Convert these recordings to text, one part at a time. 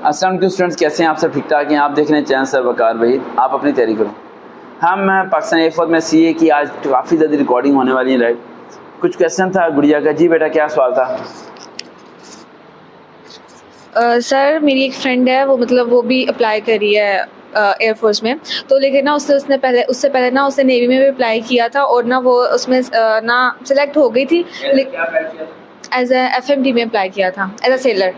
अस्सलाम वालेकुम स्टूडेंट्स, कैसे हैं आप सब? ठीक ठाक हैं? आप देख रहे हैं चैनल सर वकार भाई। आप अपनी तैयारी करो। हम पाकिस्तान एयरफोर्स में सीए की आज काफ़ी ज़्यादा रिकॉर्डिंग होने वाली है, राइट? कुछ क्वेश्चन था गुड़िया का। जी बेटा, क्या सवाल था? सर मेरी एक फ्रेंड है, वो भी अप्लाई करी है एयरफोर्स में। तो लेकिन ना उससे पहले ना उसने नेवी में भी अप्लाई किया था और ना वो उसमें ना सिलेक्ट हो गई थी। एज ए FMD में अप्लाई किया था एज अ सेलर।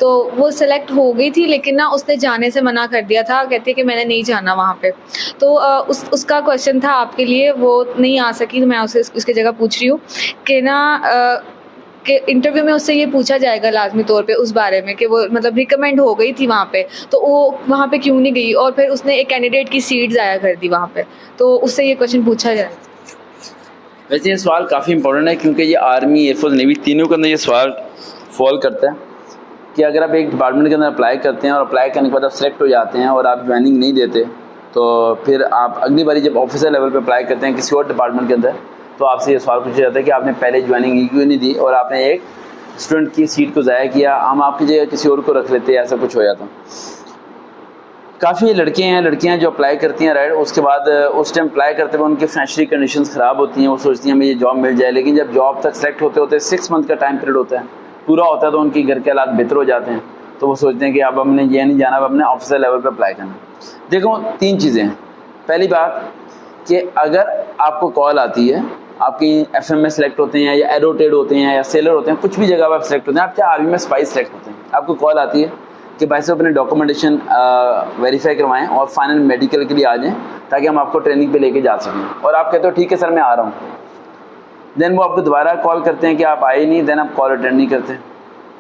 तो वो सिलेक्ट हो गई थी, लेकिन ना उसने जाने से मना कर दिया था। कहती है कि मैंने नहीं जाना वहाँ पे। तो उसका क्वेश्चन था आपके लिए, वो नहीं आ सकी तो मैं उसके जगह पूछ रही हूँ कि ना कि इंटरव्यू में उससे ये पूछा जाएगा लाजमी तौर पे उस बारे में कि वो रिकमेंड हो गई थी वहाँ पे, तो वो वहाँ पे क्यों नहीं गई और फिर उसने एक कैंडिडेट की सीट ज़ाया कर दी वहाँ पे। तो उससे ये क्वेश्चन पूछा जाए। वैसे ये सवाल काफ़ी इंपॉर्टेंट है, क्योंकि ये आर्मी, एयरफोर्स, नेवी तीनों के अंदर ये सवाल फॉल करता है कि अगर आप एक डिपार्टमेंट के अंदर अप्लाई करते हैं और अप्लाई करने के बाद आप सेलेक्ट हो जाते हैं और आप ज्वाइनिंग नहीं देते, तो फिर आप अगली बारी जब ऑफिसर लेवल पे अप्लाई करते हैं किसी और डिपार्टमेंट के अंदर, तो आपसे ये सवाल पूछा जाता है कि आपने पहले ज्वाइनिंग क्यों नहीं दी और आपने एक स्टूडेंट की सीट को ज़ाया किया, हम आपकी जगह किसी और को रख लेते हैं, ऐसा कुछ हो जाता। काफ़ी लड़कियां जो अप्लाई करती हैं, राइट, उसके बाद उस टाइम अप्लाई करते हुए उनकी फाइनेंशियल कंडीशंस ख़राब होती हैं, वो सोचती हैं हमें ये जॉब मिल जाए, लेकिन जब जॉब तक सेलेक्ट होते होते 6 मंथ का टाइम पीरियड होता है, पूरा होता है, तो उनके घर के हालात बेहतर हो जाते हैं, तो वो सोचते हैं कि अब हमने ये नहीं जाना, अब हमने ऑफिसर लेवल पे अप्लाई करना। देखो, 3 चीज़ें हैं। पहली बात कि अगर आपको कॉल आती है, आपकी FM में सेलेक्ट होते हैं या एरोटेड होते हैं या सेलर होते हैं, कुछ भी जगह आप सेलेक्ट होते हैं, आप चाहे आर्मी में स्पाई सेलेक्ट होते हैं, आपको कॉल आती है कि भाई साहब अपने डॉक्यूमेंटेशन वेरीफाई करवाएं और फाइनल मेडिकल के लिए आ जाएं ताकि हम आपको ट्रेनिंग पे लेके जा सकें, और आप कहते हो ठीक है सर मैं आ रहा हूँ। देन वो आपको दोबारा कॉल करते हैं कि आप आए नहीं, देन आप कॉल अटेंड नहीं करते,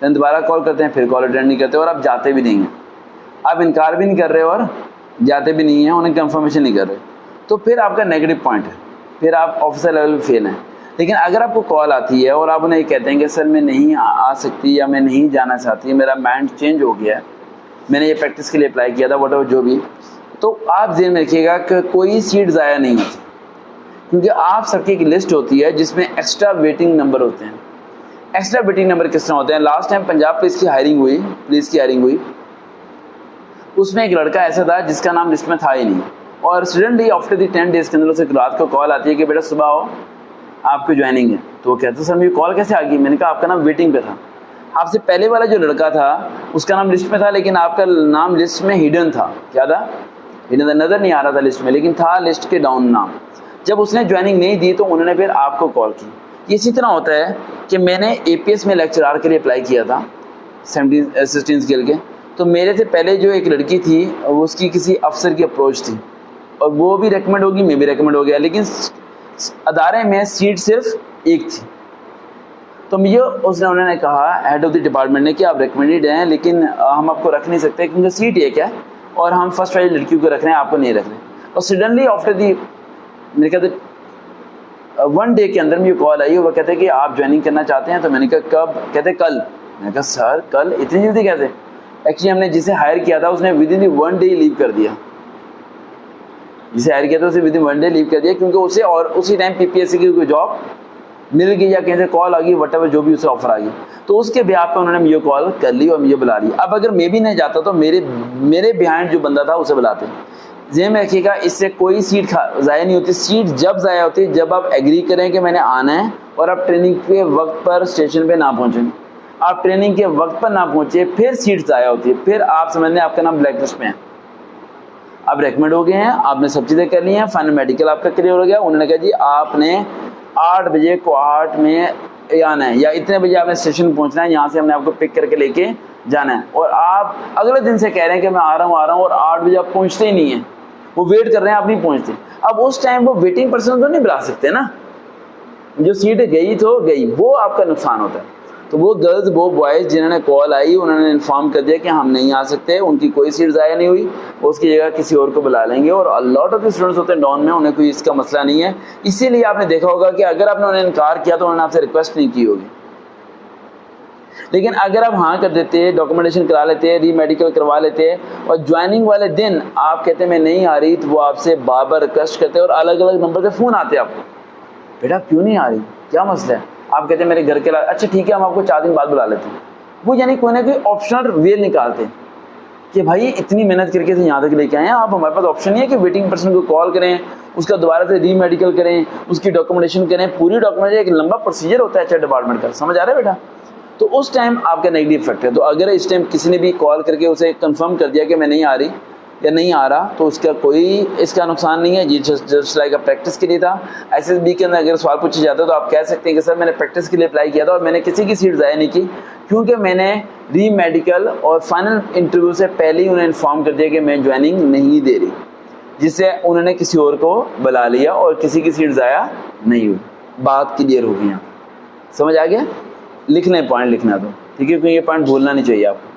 देन दोबारा कॉल करते हैं, फिर कॉल अटेंड नहीं करते और आप जाते भी नहीं हैं, आप इनकार भी नहीं कर रहे और जाते भी नहीं हैं, उन्हें कंफर्मेशन नहीं कर रहे, तो फिर आपका नेगेटिव पॉइंट है, फिर आप ऑफिसर लेवल पे फेल हैं। लेकिन अगर आपको कॉल आती है और आप उन्हें ये कहते हैं कि सर मैं नहीं आ सकती या मैं नहीं जाना चाहती, मेरा माइंड चेंज हो गया है, मैंने ये प्रैक्टिस के लिए अप्लाई किया था, वट जो भी, तो आप ध्यान में रखिएगा कि कोई सीट ज़ाया नहीं होती, क्योंकि आप सबकी एक लिस्ट होती है जिसमें एक्स्ट्रा वेटिंग नंबर होते हैं। एक्स्ट्रा वेटिंग नंबर किस तरह होते हैं? लास्ट टाइम पंजाब पुलिस की हायरिंग हुई, उसमें एक लड़का ऐसा था जिसका नाम लिस्ट में था ही नहीं, और सडनली आफ्टर दी 10 डेज़ के अंदर उसे रात को कॉल आती है कि बेटा सुबह आओ, आपकी ज्वाइनिंग है। तो वो कहते सर मेरी कॉल कैसे आ गई? मैंने कहा आपका नाम वेटिंग पे था, आपसे पहले वाला जो लड़का था उसका नाम लिस्ट में था, लेकिन आपका नाम लिस्ट में हिडन था। क्या था? हिडन था, नज़र नहीं आ रहा था लिस्ट में, लेकिन था लिस्ट के डाउन नाम। जब उसने ज्वाइनिंग नहीं दी तो उन्होंने फिर आपको कॉल की। इसी तरह होता है कि मैंने APS में लेक्चरार के लिए अप्लाई किया था 16 स्केल के, तो मेरे से पहले जो एक लड़की थी उसकी किसी अफसर की अप्रोच थी और वो भी रेकमेंड होगी, मैं भी रेकमेंड हो गया, लेकिन अदारे में सीट सिर्फ एक थी। तो मुझे उन्होंने कहा हेड ऑफ द डिपार्टमेंट ने कि आप रिकमेंडेड हैं, लेकिन हम आपको रख नहीं सकते क्योंकि सीट एक है और हम फर्स्ट वाली लड़कियों को रख रहे हैं, आपको नहीं रख रहे। और सडनली आफ्टर दी मेरे कहते 1 डे के अंदर मुझे कॉल आई और वो कहते कि आप ज्वाइनिंग करना चाहते हैं। तो मैंने कहा कब? कहते कल। मैंने कहा सर कल? इतनी जल्दी कैसे? एक्चुअली हमने जिसे हायर किया था उसने विद इन 1 डे लीव कर दिया, जिसे हायर किया था उसे विद इन 1 डे लीव कर दिया, क्योंकि उसे और उसी टाइम PPSC की कोई जॉब मिल गई या कहीं से कॉल आ गई, वट जो भी उसे ऑफर आ गई, तो उसके ब्याह पे उन्होंने मुझे कॉल कर ली और मुझे बुला ली। अब अगर मैं भी नहीं जाता तो मेरे बिहाइंड जो बंदा था उसे बुलाते। ज़हन में रखिएगा, इससे कोई सीट ज़ाया नहीं होती। सीट जब ज़ाया होती है जब आप एग्री करें कि मैंने आना है और आप ट्रेनिंग के वक्त पर स्टेशन पे ना पहुँचें, आप ट्रेनिंग के वक्त पर ना पहुँचे, फिर सीट ज़ाया होती है, फिर आप समझ लें आपका नाम ब्लैक लिस्ट में है। आप रेकमेंड हो गए हैं, आपने सब चीज़ें कर ली हैं, फाइनल मेडिकल आपका क्लियर हो गया, उन्होंने कहा जी आपने 8 बजे कोहाट में आना है या इतने बजे आपने स्टेशन पहुंचना है, यहाँ से हमने आपको पिक करके लेके जाना है, और आप अगले दिन से कह रहे हैं कि मैं आ रहा हूँ, और 8 बजे आप पहुँचते ही नहीं हैं, वो वेट कर रहे हैं, आप नहीं पहुँचते। अब उस टाइम वो वेटिंग पर्सन तो नहीं बुला सकते ना, जो सीट गई तो गई, वो आपका नुकसान होता है। तो वो गर्ल्स वो बॉयज़ जिन्होंने कॉल आई उन्होंने इन्फॉर्म कर दिया कि हम नहीं आ सकते, उनकी कोई सीट ज़ाया नहीं हुई, उसकी जगह किसी और को बुला लेंगे। और लॉट ऑफ स्टूडेंट्स होते हैं डाउन में, उन्हें कोई इसका मसला नहीं है। इसीलिए आपने देखा होगा कि अगर आपने उन्हें इनकार किया तो उन्होंने आपसे रिक्वेस्ट नहीं की होगी, लेकिन अगर आप हाँ कर देते, डॉक्यूमेंटेशन करा लेते, री मेडिकल करवा लेते और ज्वाइनिंग वाले दिन आप कहते मैं नहीं आ रही, तो वो आपसे बार बार रिक्वेस्ट करते और अलग अलग नंबर से फ़ोन आते आपको, बेटा क्यों नहीं आ रही, क्या मसला है? आप कहते हैं मेरे घर के अच्छा ठीक है हम आपको 4 दिन बाद बुला लेते हैं। वो यानी कोई ना कोई ऑप्शनल वे निकालते हैं कि भाई इतनी मेहनत करके से यहाँ तक लेके आए हैं आप, हमारे पास ऑप्शन नहीं है कि वेटिंग पर्सन को कॉल करें, उसका दोबारा से री मेडिकल करें, उसकी डॉक्यूमेंटेशन करें, पूरी डॉक्यूमेंटेशन एक लंबा प्रोसीजर होता है एचआर डिपार्टमेंट का, समझ आ रहा है बेटा। तो उस टाइम आपका नेगेटिव इफेक्ट है। तो अगर इस टाइम किसी ने भी कॉल करके उसे कंफर्म कर दिया कि मैं नहीं आ रही या नहीं आ रहा, तो उसका कोई इसका नुकसान नहीं है, ये जस्ट लाइक प्रैक्टिस के लिए था। एसएसबी के अंदर अगर सवाल पूछे जाता है तो आप कह सकते हैं कि सर मैंने प्रैक्टिस के लिए अप्लाई किया था और मैंने किसी की सीट ज़ाया नहीं की, क्योंकि मैंने री मेडिकल और फाइनल इंटरव्यू से पहले ही उन्हें इन्फॉर्म कर दिया कि मैं ज्वाइनिंग नहीं दे रही, जिससे उन्होंने किसी और को बुला लिया और किसी की सीट ज़ाया नहीं हुई। बात क्लियर हो गई यहाँ, समझ आ गया। लिख लें, पॉइंट लिखना तो ठीक है, क्योंकि ये पॉइंट भूलना नहीं चाहिए आपको।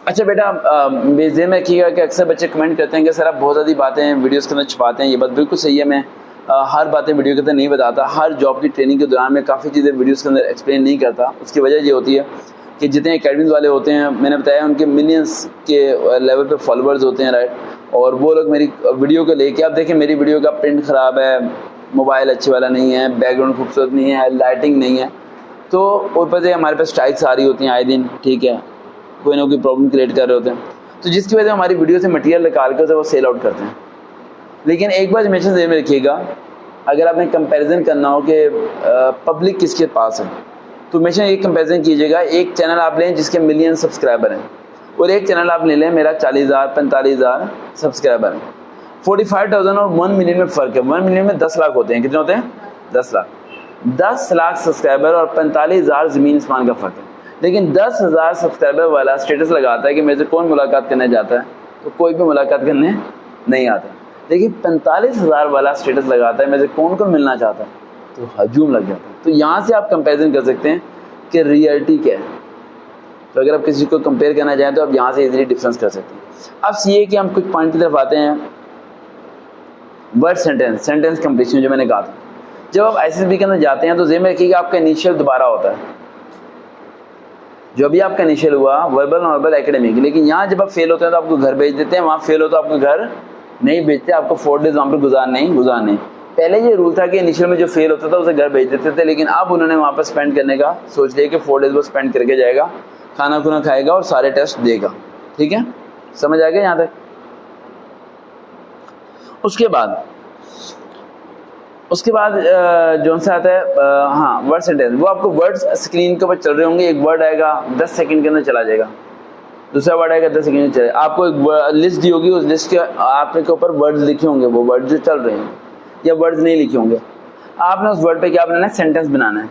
अच्छा बेटा, ज़हन में रखिएगा कि अक्सर बच्चे कमेंट करते हैं कि सर आप बहुत ज़्यादा बातें वीडियोस के अंदर छुपाते हैं। ये बात बिल्कुल सही है, मैं हर बातें वीडियो के अंदर नहीं बताता। हर जॉब की ट्रेनिंग के दौरान मैं काफ़ी चीज़ें वीडियोस के अंदर एक्सप्लेन नहीं करता। उसकी वजह ये होती है कि जितने अकेडमीज वाले होते हैं, मैंने बताया उनके मिलियंस के लेवल पे फॉलोअर्स होते हैं, राइट, और वो लोग मेरी वीडियो को लेके, आप देखें मेरी वीडियो का प्रिंट ख़राब है, मोबाइल अच्छे वाला नहीं है, बैकग्राउंड खूबसूरत नहीं है, लाइटिंग नहीं है, तो ऊपर से हमारे पास स्ट्राइक्स आ रही होती हैं आए दिन, ठीक है, कोई ना कोई प्रॉब्लम क्रिएट कर रहे होते हैं, तो जिसकी वजह से हमारी वीडियो से मटेरियल निकाल कर वो सेल आउट करते हैं। लेकिन एक बार हमेशा ध्यान में रखिएगा, अगर आपने कंपैरिजन करना हो कि पब्लिक किसके पास है, तो हमेशा एक कंपैरिजन कीजिएगा। एक चैनल आप लें जिसके मिलियन सब्सक्राइबर हैं, और एक चैनल आप ले लें मेरा 40,000 45,000 सब्सक्राइबर हैं। 45,000 और 1 मिलियन में फ़र्क है। 1 मिलियन में 10 लाख होते हैं, कितने होते हैं? 10 लाख। 10 लाख सब्सक्राइबर और 45,000 ज़मीन आसमान का फ़र्क है। लेकिन 10,000 सब्सक्राइबर वाला स्टेटस लगाता है कि मेरे से कौन मुलाकात करने जाता है, तो कोई भी मुलाकात करने नहीं आता। लेकिन 45,000 वाला स्टेटस लगाता है मेरे से कौन कौन मिलना चाहता है, तो हजूम लग जाता है। तो यहाँ से आप कंपैरिजन कर सकते हैं कि रियलिटी क्या है। तो अगर आप किसी को कंपेयर करना चाहें तो आप यहाँ से इजीली डिफरेंस कर सकते हैं। अब सीए कि हम कुछ पॉइंट की तरफ आते हैं। वर्ड सेंटेंस कंप्लीशन जो मैंने कहा था, जब आप एसएसबी के अंदर जाते हैं तो ज़हन में रखिएगा आपका इनिशियल दोबारा होता है। जो भी आपका इनिशियल हुआ वर्बल नॉर्मल एकेडमिक, लेकिन यहाँ जब आप फेल होते हैं तो आपको घर भेज देते हैं, वहाँ फेल हो तो आपको घर नहीं भेजते, आपको 4 डेज वहाँ पर गुजारने। पहले ये रूल था कि इनिशियल में जो फेल होता था उसे घर भेज देते थे, लेकिन अब उन्होंने वहाँ पर स्पेंड करने का सोच लिया कि 4 डेज वो स्पेंड करके जाएगा, खाना खुना खाएगा और सारे टेस्ट देगा। ठीक है, समझ आ गया यहाँ तक। उसके बाद जो सा आता है हाँ वर्ड सेंटेंस, वो आपको वर्ड्स स्क्रीन के ऊपर चल रहे होंगे। एक वर्ड आएगा 10 सेकंड के अंदर चला जाएगा, दूसरा वर्ड आएगा 10 सेकंड में चलेगा। आपको एक लिस्ट दी होगी, उस लिस्ट के आपके ऊपर वर्ड्स लिखे होंगे, वो वर्ड जो चल रहे हैं, या वर्ड्स नहीं लिखे होंगे। आपने उस वर्ड पे क्या बनाना है? सेंटेंस बनाना है।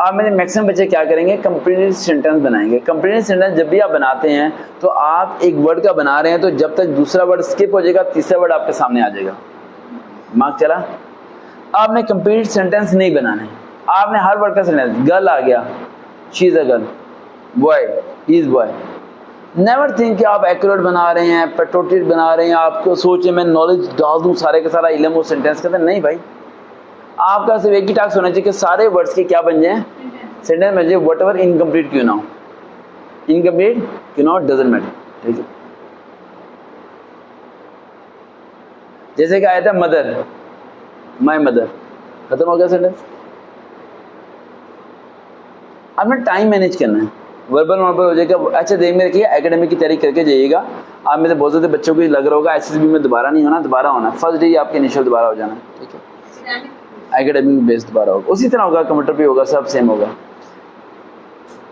आप मेरे मैक्सिमम बच्चे क्या करेंगे? कंप्लीट सेंटेंस बनाएंगे। कंप्लीट सेंटेंस जब भी आप बनाते हैं तो आप एक वर्ड का बना रहे हैं, तो जब तक दूसरा वर्ड स्किप हो जाएगा तीसरा वर्ड आपके सामने आ जाएगा। मार्क चला? आपने कंप्लीट सेंटेंस नहीं बनाना है, आपने हर वर्ड का सेंटेंस, गर्ल आ गया, she is a girl, boy he is boy. Never think कि आप एक्यूरेट बना रहे हैं, पेट्रोटेड बना रहे हैं, आपको सोचे मैं नॉलेज डाल दूं सारे का सारा इल्म उस सेंटेंस के अंदर। नहीं भाई, आपका सिर्फ एक ही टास्क होना चाहिए कि सारे वर्ड्स के क्या बन जाए? सेंटेंस बन जाए, वट एवर इनकम्प्लीट क्यों ना हो, इनकम्प्लीट क्यों ना हो, डजंट मैटर। ठीक है, जैसे कि आया था मदर, माय मदर, खत्म हो गया सेंटेंस। आपने टाइम मैनेज करना है, वर्बल नॉर्मल हो जाएगा। अच्छा देख में रखिए, एकेडमिक की तैयारी करके जाइएगा। आप में से बहुत ज़्यादा बच्चों को लग रहा होगा एसएसबी में दोबारा नहीं होना, दोबारा होना। फर्स्ट डे आपके इनिशियल दोबारा हो जाना। ठीक है, एकेडमिक बेस दोबारा होगा, उसी तरह होगा, कंप्यूटर पे होगा, सब सेम होगा।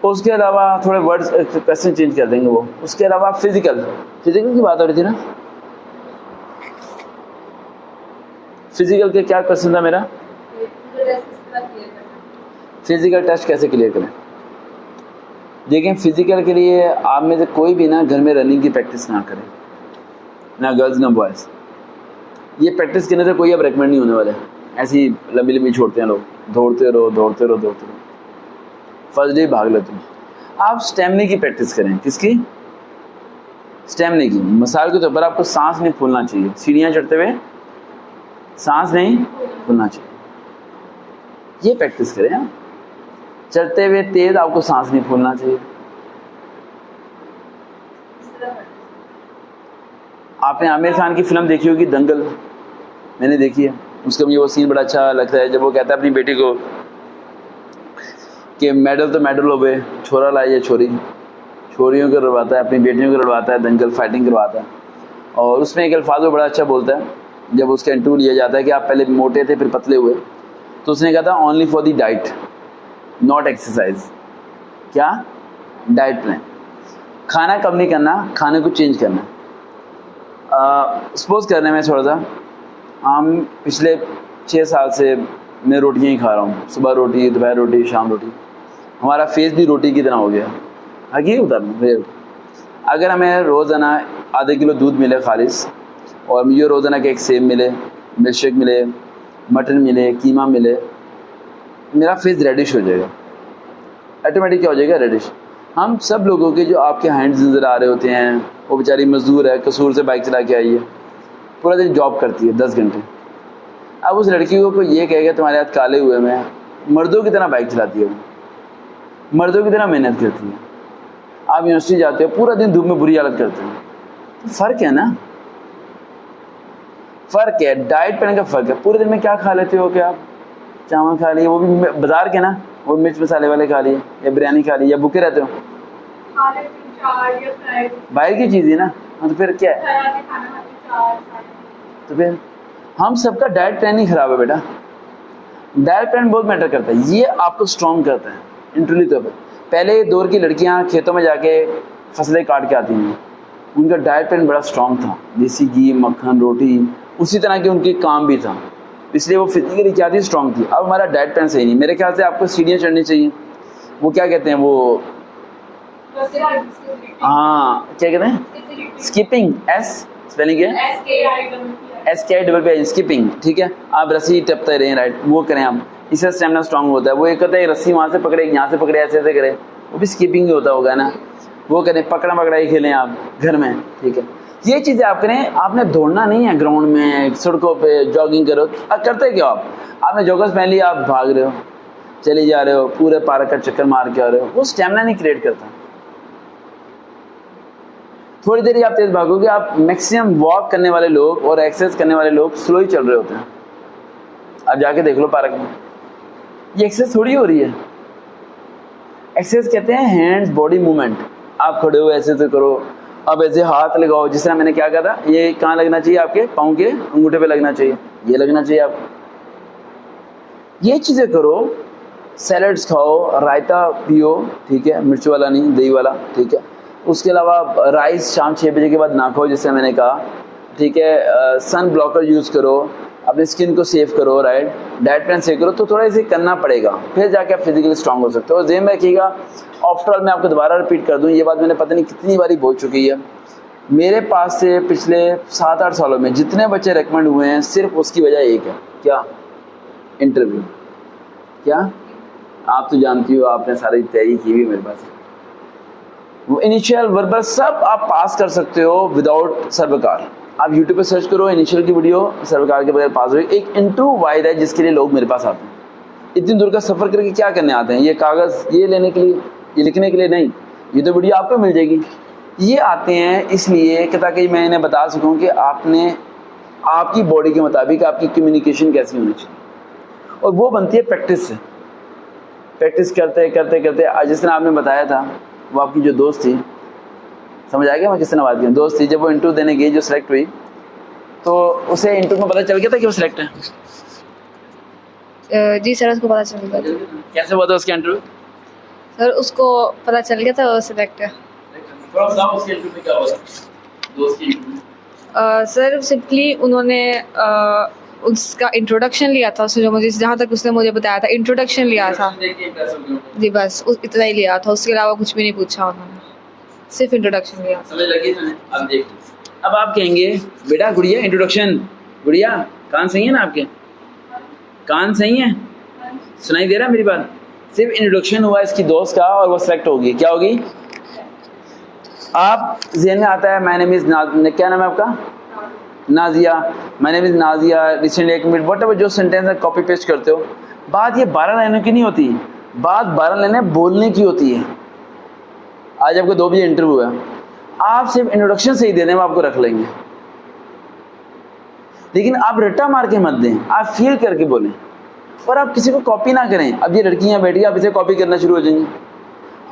उसके अलावा थोड़े वर्ड्स क्वेश्चन चेंज कर देंगे वो। उसके अलावा फिजिकल की बात हो रही थी ना, फिजिकल के क्या क्वेश्चन था मेरा? फिजिकल टेस्ट कैसे क्लियर करें? देखिए, फिजिकल के लिए आप में से कोई भी ना घर में रनिंग की प्रैक्टिस ना करें, ना गर्ल्स ना बॉयज़। ये प्रैक्टिस करने से कोई अब रेकमेंड नहीं होने वाले। ऐसी लंबी लंबी छोड़ते हैं लोग, दौड़ते रहो। फर्स्ट डे भाग लेते हैं। आप स्टैमिना की प्रैक्टिस करें। किसकी? स्टैमिना की। मिसाल के तौर पर आपको सांस नहीं फूलना चाहिए, सीढ़ियाँ चढ़ते हुए सांस नहीं फूलना चाहिए, ये प्रैक्टिस करें। आप चलते हुए तेज आपको सांस नहीं फूलना चाहिए। आपने आमिर खान की फिल्म देखी होगी दंगल, मैंने देखी है। उसका मुझे वो सीन बड़ा अच्छा लगता है जब वो कहता है अपनी बेटी को कि मेडल तो मेडल हो गए, छोरा लाए या छोरी। छोरियों को लड़वाता है, अपनी बेटियों को लड़वाता है, दंगल फाइटिंग करवाता है। और उसमें एक अल्फाज वो बड़ा अच्छा बोलता है, जब उसका इंटरव्यू लिया जाता है कि आप पहले मोटे थे फिर पतले हुए, तो उसने कहा था only for the diet not exercise. क्या? Diet plan. खाना कम नहीं करना, खाने को चेंज करना। सपोज करने में थोड़ा सा, हम पिछले 6 साल से मैं रोटियां ही खा रहा हूँ, सुबह रोटी, दोपहर रोटी, शाम रोटी। हमारा फेस भी रोटी की तरह हो गया। हकीकत उतर, अगर हमें रोज़ाना आधे किलो दूध मिले खालिस, और मुझे रोज़ाना के एक सेब मिले, मिल्क शेक मिले, मटन मिले, कीमा मिले, मेरा फेस रेडिश हो जाएगा। ऑटोमेटिक क्या हो जाएगा? रेडिश। हम सब लोगों के जो आपके हैंड्स नज़र आ रहे होते हैं, वो बेचारी मजदूर है, कसूर से बाइक चला के आई है, पूरा दिन जॉब करती है 10 घंटे। अब उस लड़की को कोई ये कहेगा तुम्हारे हाथ काले हुए में, मर्दों की तरह बाइक चलाती है, वो मर्दों की तरह मेहनत करती है। आप यूनिवर्सिटी जाते हो, पूरा दिन धूप में बुरी हालत करते हैं। तो फ़र्क है ना, फ़र्क है, डाइट प्लान का फ़र्क है। पूरे दिन में क्या खा लेते हो? क्या आप चावल खा लिए, वो भी बाजार के ना, वो मिर्च मसाले वाले खा लिए, या बिरयानी खा ली, या भूखे रहते हो? बाहर की चीज़ है ना। तो फिर क्या है? तो फिर हम सबका डाइट प्लान ही ख़राब है बेटा। डाइट प्लान बहुत मैटर करता है, ये आपको स्ट्रॉन्ग करता है इंटरनली तौर पर। पहले दौर की लड़कियां खेतों में जाके फसलें काट के आती हैं, उनका डाइट प्लान बड़ा स्ट्रॉन्ग था, देसी घी, मक्खन, रोटी, उसी तरह के उनके काम भी था, इसलिए वो फिजिकली क्या थी? स्ट्रॉन्ग थी। अब हमारा डाइट प्लान सही नहीं। मेरे ख्याल से आपको सीढ़ियाँ चढ़नी चाहिए, वो क्या कहते हैं, वो हाँ क्या कहते हैं? स्किपिंग। एस स्पेलिंग है SKIPPI, स्किपिंग। ठीक है, आप रस्सी टपते रहें, राइट, वो करें आप, इससे स्टेमिना स्ट्रॉन्ग होता है। वो एक कहता है रस्सी वहाँ से पकड़े, यहाँ से पकड़े, ऐसे ऐसे करें, वो भी स्किपिंग ही होता होगा ना। वो करें, पकड़ा पकड़ाई खेलें आप घर में। ठीक है, ये चीज़ें आप करें। आपने दौड़ना नहीं है ग्राउंड में, सड़कों पे जॉगिंग करो। करते क्या आप? आपने जॉगर्स पहन लिया, आप भाग रहे हो, चले जा रहे हो, पूरे पार्क का चक्कर मार के आ रहे हो, वो स्टेमिना नहीं क्रिएट करता। थोड़ी देर ही आप तेज भागोगे। आप मैक्सिमम वॉक करने वाले लोग और एक्सरसाइज करने वाले लोग स्लो ही चल रहे होते हैं। आप जाके देख लो पार्क में, ये एक्सरसाइज थोड़ी हो रही है। एक्सरसाइज कहते हैं हैंड्स बॉडी मूवमेंट। आप खड़े हो, ऐसे तो करो, अब ऐसे हाथ लगाओ, जिस तरह मैंने क्या कहा था, ये कहाँ लगना चाहिए? आपके पाँव के अंगूठे पे लगना चाहिए, ये लगना चाहिए आपको। ये चीज़ें करो, सैलड्स खाओ, रायता पियो, ठीक है, मिर्च वाला नहीं, दही वाला, ठीक है। उसके अलावा राइस शाम 6 बजे के बाद ना खाओ, जैसे मैंने कहा, ठीक है। सन ब्लॉकर यूज़ करो, अपनी स्किन को सेव करो, राइट। डाइट प्लान सेव करो, तो थोड़ा इसे करना पड़ेगा, फिर जाके आप फिजिकली स्ट्रांग हो सकते हो। और ध्यान में रखिएगा, आफ्टर ऑल मैं आपको दोबारा रिपीट कर दूं, ये बात मैंने पता नहीं कितनी बारी बोल चुकी है। मेरे पास से पिछले 7-8 सालों में जितने बच्चे रेकमेंड हुए हैं, सिर्फ उसकी वजह एक है, क्या? इंटरव्यू। क्या? आप तो जानती हो, आपने सारी तैयारी की हुई मेरे पास। वो इनिशियल वर्बल सब आप पास कर सकते हो विदाउट सर्वकार। आप यूट्यूब पे सर्च करो, इनिशियल की वीडियो सर्वकार के बगैर पास हो। एक इंटरव्यू वाइड है जिसके लिए लोग मेरे पास आते हैं। इतनी दूर का सफ़र करके क्या करने आते हैं? ये कागज़ ये लेने के लिए, ये लिखने के लिए नहीं। ये तो वीडियो आपको मिल जाएगी। ये आते हैं इसलिए कि ताकि मैं इन्हें बता सकूं कि आपने आपकी बॉडी के मुताबिक आपकी कम्युनिकेशन कैसी होनी चाहिए, और वो बनती है प्रैक्टिस से। प्रैक्टिस करते करते करते, आज जिस तरह आपने बताया था, वो आपकी जो दोस्त थी, समझ आ गया मैं किस तरह बात की? दोस्त थी, जब वो इंटरव्यू देने गई, जो सिलेक्ट हुई, तो उसे इंटरव्यू में पता चल गया था कि वो सिलेक्ट है। जी सर, उसको पता चल गया था। कैसे हुआ था उसका इंटरव्यू? सर उसको पता चल गया था वो सिलेक्ट है। थोड़ा बताओ उसके इंटरव्यू में क्या हुआ दोस्त की इंटरव्यू? सर सिंपली उन्होंने उसका इंट्रोडक्शन लिया था, उसने जो मुझे, जहाँ तक उसने मुझे बताया था, इंट्रोडक्शन लिया था जी, बस इतना ही लिया था। उसके अलावा कुछ भी नहीं पूछा उन्होंने, सिर्फ इंट्रोडक्शन लिया। समझ लगी तुम्हें? अब देख, अब आप कहेंगे बेटा गुड़िया इंट्रोडक्शन, गुड़िया कान सही है ना आपके? कान सही है? सुनाई दे रहा है मेरी बात? सिर्फ इंट्रोडक्शन हुआ इसकी दोस्त का और वो सिलेक्ट होगी। क्या होगी? आप ज़हन में आता है, माय नेम इज़ क्या नाम है आपका? Nazia. My name is Nazia, recently 1 minute, what ever जो सेंटेंस है कॉपी पेस्ट करते हो। बात ये 12 लाइनों की नहीं होती, बात 12 लाइनें बोलने की होती है। आज आपको 2 बजे इंटरव्यू है, आप सिर्फ इंट्रोडक्शन सही दे दें, वो आपको रख लेंगे। लेकिन आप रट्टा मार के मत दें, आप फील करके बोलें, और आप किसी को कॉपी ना करें। अब ये लड़कियां बैठी, आप इसे कॉपी करना शुरू हो जाएंगी।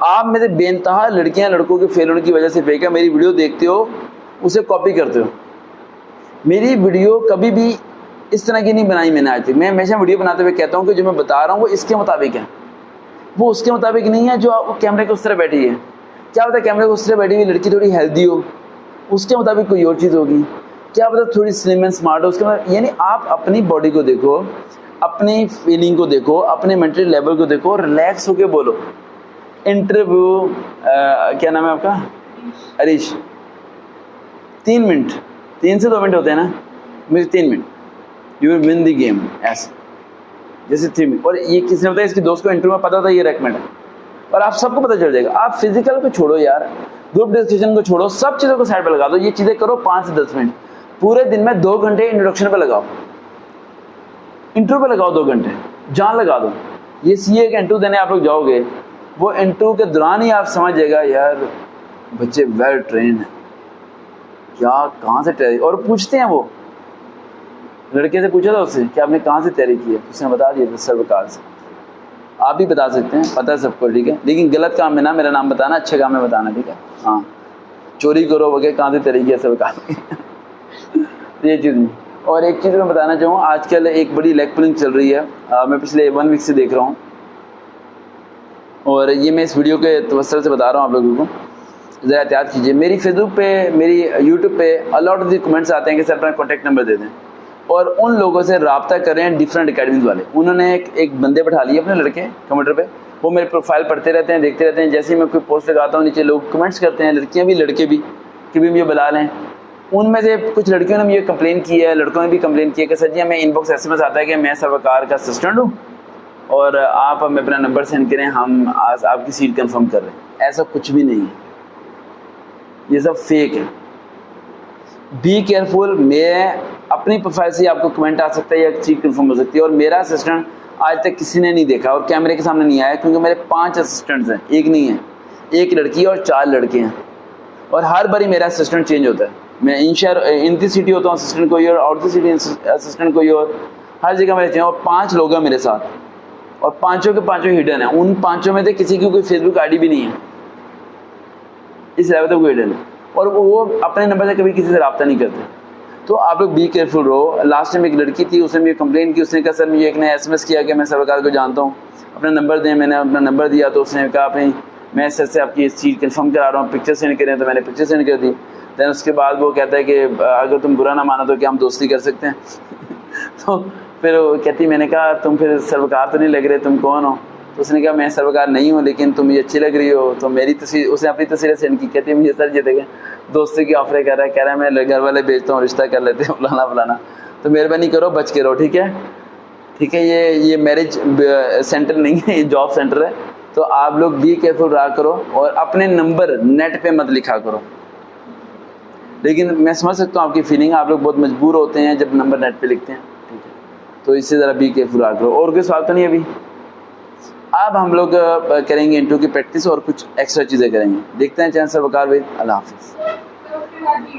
आप में से बेनतहा लड़कियां लड़कों के फेल होने की वजह से फेक है। मेरी वीडियो देखते हो, उसे कॉपी करते हो। मेरी वीडियो कभी भी इस तरह की नहीं बनाई मैंने आज तक। मैं हमेशा वीडियो बनाते हुए कहता हूँ कि जो मैं बता रहा हूँ वो इसके मुताबिक है, वो उसके मुताबिक नहीं है जो कैमरे के उस तरह बैठी है। क्या पता कैमरे के उस तरह बैठी हुई लड़की थोड़ी हेल्दी हो, उसके मुताबिक कोई और चीज़ होगी। क्या पता थोड़ी स्लिम एंड स्मार्ट हो, उसके मतलब यानी आप अपनी बॉडी को देखो, अपनी फीलिंग को देखो, अपने मेंटल लेवल को देखो, रिलैक्स होके बोलो। इंटरव्यू क्या नाम है आपका? हरीश। 3 मिनट, 3 से 2 मिनट होते हैं ना, मेरे 3 minute, you will win the game, ऐसे जैसे 3 मिनट। और ये किसने बताया? इसके दोस्त को इंटरव्यू में पता था ये रेकमेंड है, और आप सबको पता चल जाएगा। आप फिजिकल को छोड़ो यार, ग्रुप डिस्कशन को छोड़ो, सब चीज़ों को साइड पर लगा दो। ये चीज़ें करो 5 से 10 मिनट, पूरे दिन में 2 घंटे इंट्रोडक्शन पे लगाओ, इंटरव्यू पे लगाओ 2 घंटे, जान लगा दो। ये सीए का इंटरव्यू देने आप लोग जाओगे, वो इंटरव्यू के दौरान ही आप समझ जाएगा यार बच्चे वेल ट्रेंड हैं, क्या कहाँ से तैयारी। और पूछते हैं, वो लड़के से पूछा था उससे कि आपने कहाँ से तैयारी की है, उसने बता दिया था सर्वकार से। आप भी बता सकते हैं, पता है सबको, ठीक है, लेकिन गलत काम में ना मेरा नाम बताना, अच्छे काम में बताना, ठीक है। हाँ, चोरी करो वगैरह कहाँ से तैयारी की है सर्वकार ये चीज़ नहीं। और एक चीज़ मैं बताना चाहूँ, आजकल एक बड़ी लेग पुलिंग चल रही है, मैं पिछले 1 वीक से देख रहा हूँ, और ये मैं इस वीडियो के तवस्सुल से बता रहा हूँ आप लोगों को, ज़रा एहतियात कीजिए। मेरी फेसबुक पे, मेरी यूट्यूब पे अलॉट ऑफ द कमेंट्स आते हैं कि सर अपना कॉन्टैक्ट नंबर दे दें, और उन लोगों से रब्ता कर रहे हैं डिफरेंट अकेडमीज़ वाले। उन्होंने एक बंदे बैठा लिए अपने लड़के कंप्यूटर पे, वो मेरे प्रोफाइल पढ़ते रहते हैं, देखते रहते हैं। जैसे ही मैं कोई पोस्ट लगाता हूँ नीचे लोग कमेंट्स करते हैं, लड़कियाँ भी लड़के भी, कि भी मुझे बुला लें। उनमें से कुछ लड़कियों ने मुझे कंप्लेन की है, लड़कों ने भी कंप्लेन की है कि सर जी हमें इनबॉक्स SMS आता है कि मैं सर्वकार का असिस्टेंट हूँ और आप हमें अपना नंबर सेंड करें, हम आज आपकी सीट कंफर्म कर रहे हैं। ऐसा कुछ भी नहीं है, ये सब फेक है। Be careful. मैं अपनी प्रोफाइल से आपको कमेंट आ सकता है या सीट कंफर्म हो सकती है, और मेरा असिस्टेंट आज तक किसी ने नहीं देखा और कैमरे के सामने नहीं आया, क्योंकि मेरे 5 असिस्टेंट्स हैं, एक नहीं है, 1 लड़की और 4 लड़के हैं, और हर बारी मेरा असिस्टेंट चेंज होता है। मैं इन दी सिटी होता हूँ असिस्टेंट कोई और, आउट दी सिटी असिस्टेंट कोई और, हर जगह मेरे चेंज। और 5 लोग हैं मेरे साथ, और पाँचों के पाँचों हिडन है। उन 5 में से किसी की कोई फेसबुक ID भी नहीं है, इस लेवल तक हिडन है, और वो अपने नंबर से कभी किसी से रब्ता नहीं करते। तो आप लोग बी केयरफुल रहो। लास्ट टाइम एक लड़की थी, उसने मुझे कंप्लेन की, उसने कहा सर मुझे एक ने SMS किया कि मैं सर्वकार को जानता हूँ, अपना नंबर दें। मैंने अपना नंबर दिया, तो उसने कहा अपनी मैं सर से आपकी सीट कंफर्म करा रहा हूँ, पिक्चर सेंड करें, तो मैंने पिक्चर सेंड कर दी। दैन उसके बाद वो कहता है कि अगर तुम बुरा ना मानो तो क्या हम दोस्ती कर सकते हैं तो फिर वो कहती, मैंने कहा तुम फिर सर्वकार तो नहीं लग रहे, तुम कौन हो? तो उसने कहा मैं सर्वकार नहीं हूँ, लेकिन तुम मुझे अच्छी लग रही हो। तो मेरी तस्वीर, उसने अपनी तस्वीरें सेंड की, कहती है मुझे सर ये देखें दोस्ती की ऑफर कर रहा है मैं घर वाले भेजता हूँ, रिश्ता कर लेते हैं, फलाना फलाना। तो मेहरबानी करो, बच के रहो, ठीक है, ठीक है। ये मैरिज सेंटर नहीं है, ये जॉब सेंटर है। तो आप लोग बी केयरफुल रहा करो, और अपने नंबर नेट पे मत लिखा करो। लेकिन मैं समझ सकता हूँ आपकी फीलिंग, आप लोग बहुत मजबूर होते हैं जब नंबर नेट पे लिखते हैं, ठीक है। तो इससे ज़रा बी केयरफुल रहा करो। और कोई सवाल तो नहीं अभी? अब हम लोग करेंगे इंटरव्यू की प्रैक्टिस और कुछ एक्स्ट्रा चीज़ें करेंगे। देखते हैं चैनल सर्वकार भाई। अल्लाह हाफिज़।